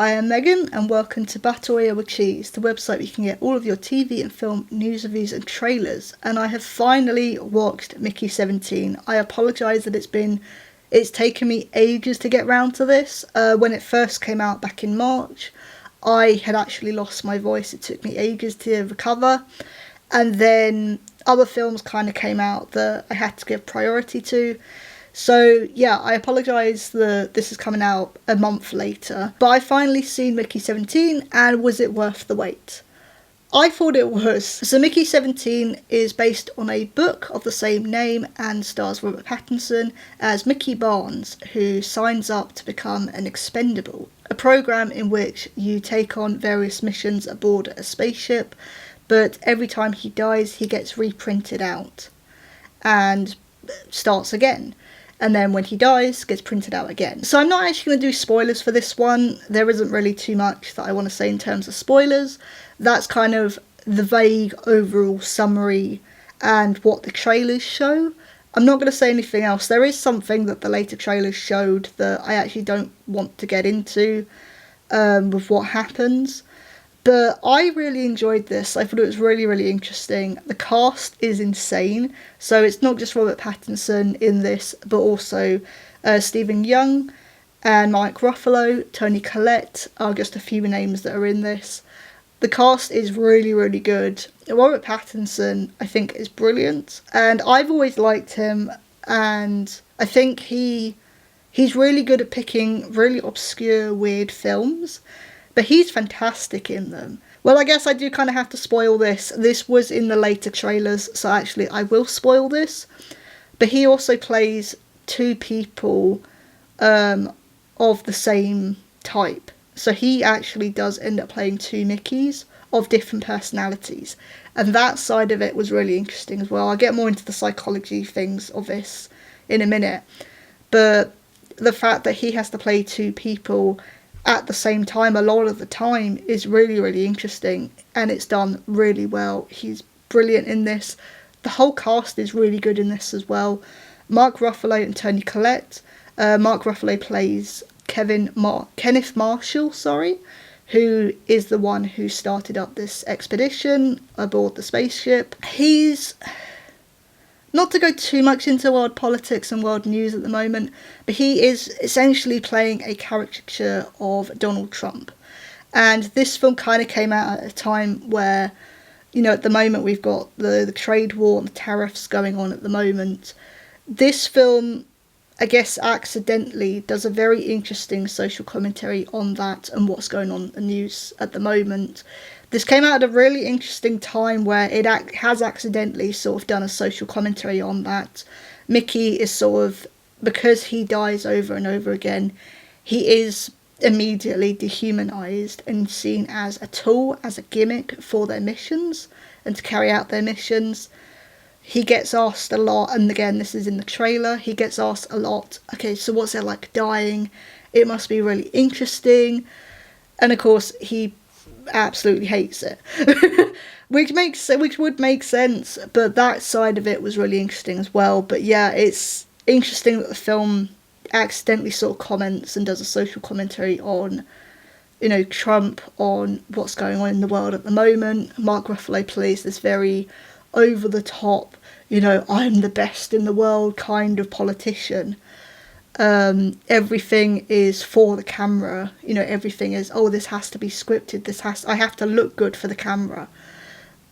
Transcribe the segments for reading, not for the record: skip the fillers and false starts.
I am Megan and welcome to Battle Royale with Cheese, the website where you can get all of your TV and film news, reviews and trailers. And I have finally watched Mickey 17. I apologise that it's taken me ages to get round to this. When it first came out back in March, I had actually lost my voice. It took me ages to recover. And then other films kind of came out that I had to give priority to. So yeah, I apologise that this is coming out a month later, but I finally seen Mickey 17 and was it worth the wait? I thought it was. So Mickey 17 is based on a book of the same name and stars Robert Pattinson as Mickey Barnes, who signs up to become an expendable, a programme in which you take on various missions aboard a spaceship, but every time he dies he gets reprinted out and starts again. And then when he dies, gets printed out again. So I'm not actually going to do spoilers for this one. There isn't really too much that I want to say in terms of spoilers. That's kind of the vague overall summary and what the trailers show. I'm not going to say anything else. There is something that the later trailers showed that I actually don't want to get into with what happens. But I really enjoyed this. I thought it was really, really interesting. The cast is insane. So it's not just Robert Pattinson in this, but also Stephen Young and MarkRuffalo, Toni Collette are just a few names that are in this. The cast is really, really good. Robert Pattinson, I think, is brilliant. And I've always liked him. And I think he's really good at picking really obscure, weird films. But he's fantastic in them. Well, I guess I do kind of have to spoil this. This was in the later trailers, so actually I will spoil this. But he also plays two people of the same type. So he actually does end up playing two Mickeys of different personalities. And that side of it was really interesting as well. I'll get more into the psychology things of this in a minute. But the fact that he has to play two people at the same time a lot of the time is really, really interesting, and it's done really well. He's brilliant in this. The whole cast is really good in this as well. MarkRuffalo and Toni Collette. MarkRuffalo plays Kenneth Marshall, who is the one who started up this expedition aboard the spaceship. He's, not to go too much into world politics and world news at the moment, but he is essentially playing a caricature of Donald Trump. And this film kind of came out at a time where, you know, at the moment we've got the trade war and the tariffs going on at the moment. This film, I guess, accidentally does a very interesting social commentary on that and what's going on in the news at the moment. This came out at a really interesting time where it has accidentally sort of done a social commentary on that. Mickey is sort of, because he dies over and over again, he is immediately dehumanised and seen as a tool, as a gimmick for their missions and to carry out their missions. He gets asked a lot, and again, this is in the trailer, he gets asked a lot, okay, so what's it like dying? It must be really interesting. And of course, he absolutely hates it. which would make sense, but that side of it was really interesting as well. But yeah, it's interesting that the film accidentally sort of comments and does a social commentary on, you know, Trump, on what's going on in the world at the moment. MarkRuffalo plays this very over the top, you know, I'm the best in the world kind of politician. Everything is for the camera, you know, everything is, oh, this has to be scripted, I have to look good for the camera,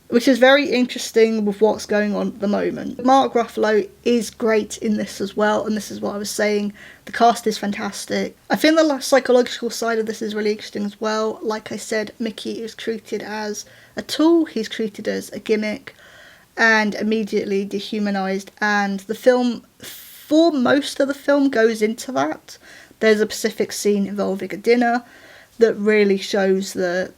which is very interesting with what's going on at the moment. MarkRuffalo is great in this as well, and this is what I was saying, the cast is fantastic. I think the psychological side of this is really interesting as well. Like I said, Mickey is treated as a tool, he's treated as a gimmick, and immediately dehumanised, and the film, for most of the film, goes into that. There's a specific scene involving a dinner that really shows that,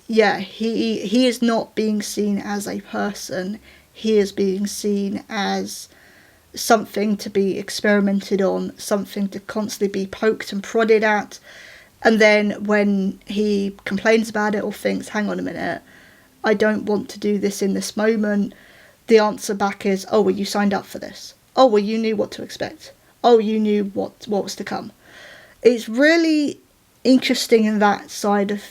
yeah, he is not being seen as a person. He is being seen as something to be experimented on, something to constantly be poked and prodded at. And then when he complains about it or thinks, hang on a minute, I don't want to do this in this moment, the answer back is, oh, well, you signed up for this. Oh, well, you knew what to expect. Oh, you knew what was to come. It's really interesting in that side of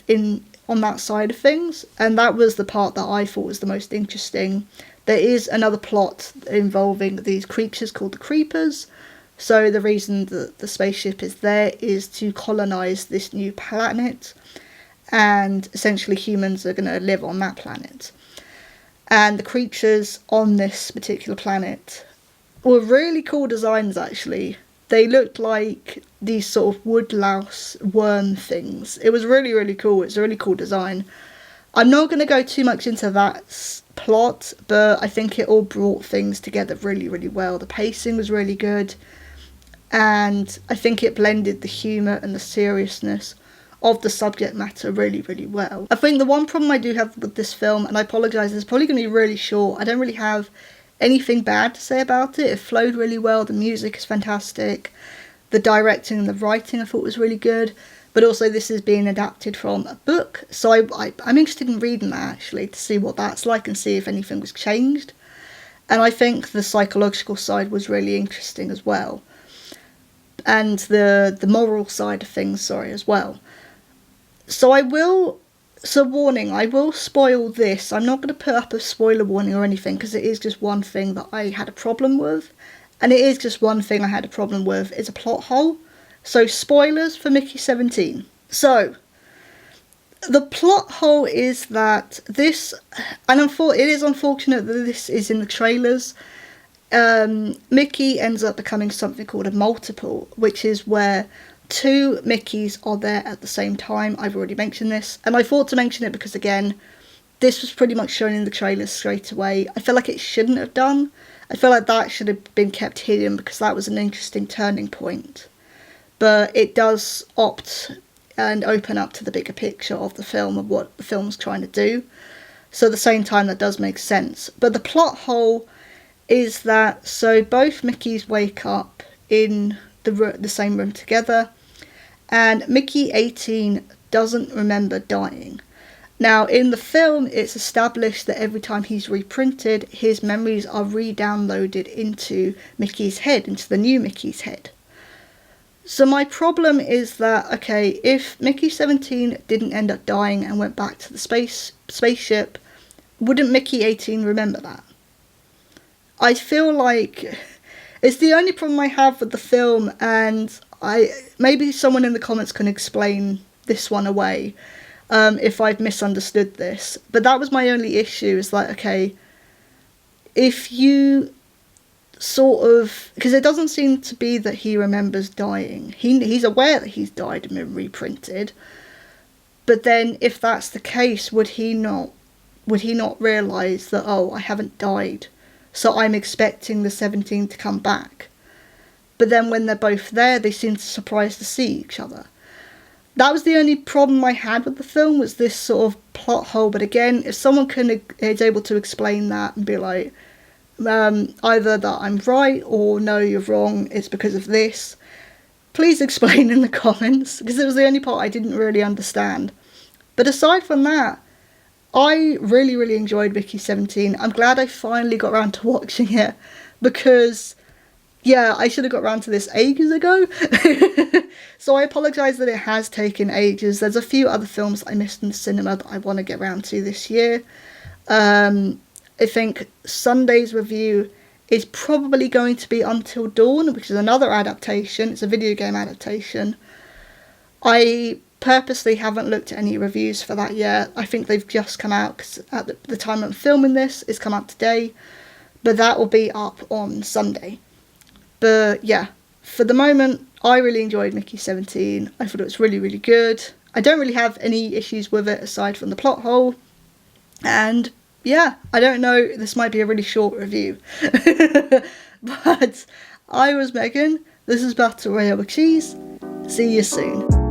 on that side of things, and that was the part that I thought was the most interesting. There is another plot involving these creatures called the Creepers. So the reason that the spaceship is there is to colonize this new planet, and essentially humans are going to live on that planet. And the creatures on this particular planet were really cool designs, actually. They looked like these sort of woodlouse worm things. It was really, really cool. It's a really cool design. I'm not going to go too much into that plot, but I think it all brought things together really, really well. The pacing was really good, and I think it blended the humour and the seriousness of the subject matter really, really well. I think the one problem I do have with this film, and I apologise, it's probably going to be really short. I don't really have anything bad to say about it. It flowed really well. The music is fantastic. The directing and the writing I thought was really good. But also this is being adapted from a book. So I'm interested in reading that, actually, to see what that's like and see if anything was changed. And I think the psychological side was really interesting as well. And the moral side of things, as well. So warning, I will spoil this. I'm not going to put up a spoiler warning or anything, because it is just one thing that I had a problem with. And it is just one thing I had a problem with. It's a plot hole. So spoilers for Mickey 17. So, the plot hole is that this, and it is unfortunate that this is in the trailers, Mickey ends up becoming something called a multiple, which is where two Mickeys are there at the same time. I've already mentioned this, and I thought to mention it because, again, this was pretty much shown in the trailers straight away. I feel like it shouldn't have done. I feel like that should have been kept hidden, because that was an interesting turning point. But it does opt and open up to the bigger picture of the film, of what the film's trying to do. So at the same time, that does make sense. But the plot hole is that, so both Mickeys wake up in the same room together, and Mickey 18 doesn't remember dying. Now, in the film, it's established that every time he's reprinted, his memories are re-downloaded into Mickey's head, into the new Mickey's head. So my problem is that, okay, if Mickey 17 didn't end up dying and went back to the spaceship, wouldn't Mickey 18 remember that? I feel like it's the only problem I have with the film, and maybe someone in the comments can explain this one away, if I've misunderstood this. But that was my only issue, is like, okay, if you sort of, because it doesn't seem to be that he remembers dying. He's aware that he's died and been reprinted. But then, if that's the case, would he not realise that, oh, I haven't died, so I'm expecting the 17 to come back? But then when they're both there, they seem surprised to see each other. That was the only problem I had with the film, was this sort of plot hole. But again, if someone is able to explain that and be like, either that I'm right or no, you're wrong, it's because of this, please explain in the comments, because it was the only part I didn't really understand. But aside from that, I really, really enjoyed Mickey 17. I'm glad I finally got around to watching it, because, yeah, I should have got around to this ages ago. So I apologise that it has taken ages. There's a few other films that I missed in the cinema that I want to get around to this year. I think Sunday's review is probably going to be Until Dawn, which is another adaptation. It's a video game adaptation. I purposely haven't looked at any reviews for that yet. I think they've just come out, because at the time I'm filming this, it's come out today. But that will be up on Sunday. But yeah, for the moment, I really enjoyed Mickey 17. I thought it was really, really good. I don't really have any issues with it aside from the plot hole. And yeah, I don't know, this might be a really short review. But I was Megan. This is Battle Royale with Cheese. See you soon.